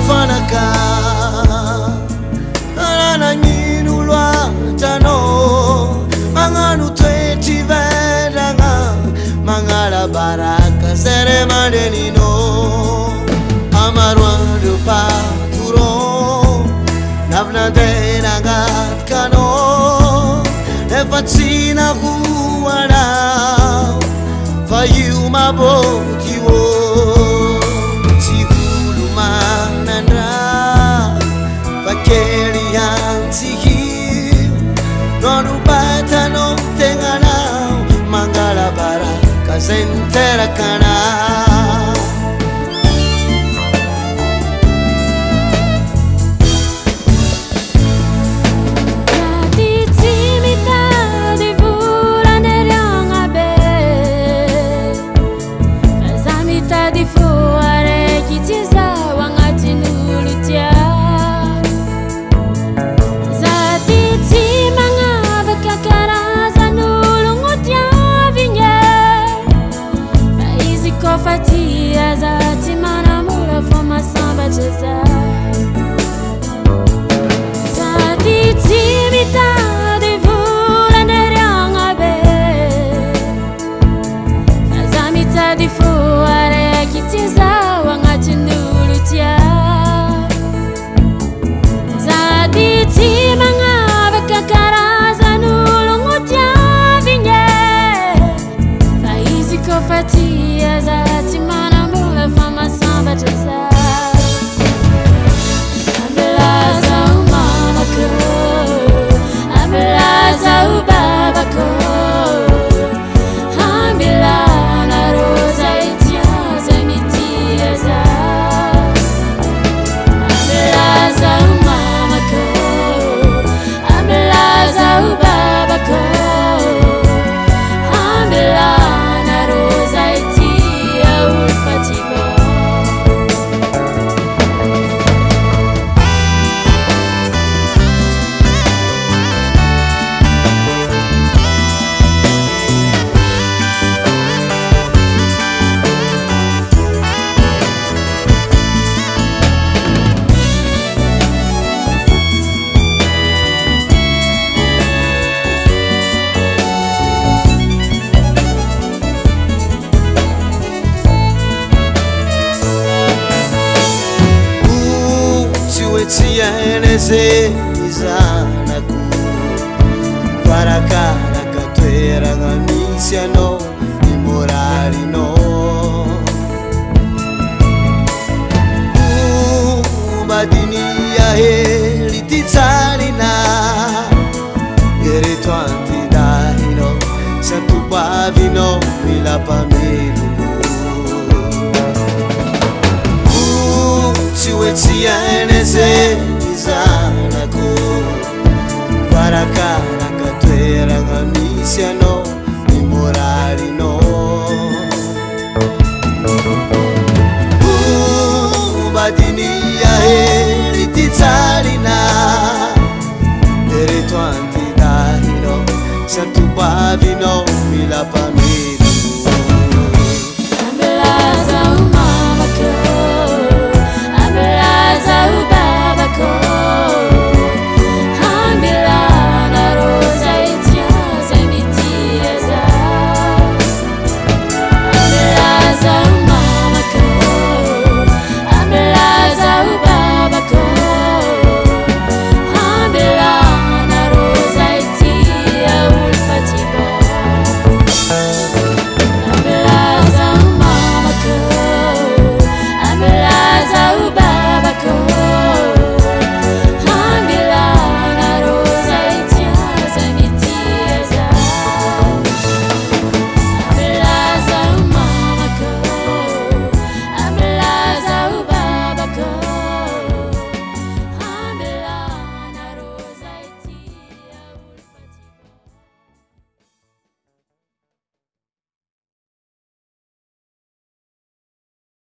fanaka Arana nginu lwa tano Manganu tweti vedanga Mangala baraka zere madenino Amarwa dupa turo Navna denagat kano Nefatsina huwana Fayu mabotiwo Tihulu manandra Fakeri yantihi Nonu bata no tengana Mangala baraka zentera kana Fatia zati mana mula foma samba jeza Zati timita de vula neranga be Fazamita de fuare kitiza wangati nulutia Zati timanga bekakaraza nulungutia vinye Faizi ko fatia zati mana mula fama samba jeza Ambelaza umama ko Ambelaza ubaba ko Ambela na roza itiaza mitiaza Ambelaza umama ko Ambelaza ubaba ko Ambela na roza itia ulfatiba Tienese izanaku Parakara katwera ngamisiano Imoralino Badini ya heli titsalina Yereto antidahino Santu pavino milapa milumu Tienese izanaku Parakara katwera ngamisiano Imoralino Badini ya heli titsalina Ereto antidahino Santu pavino milapa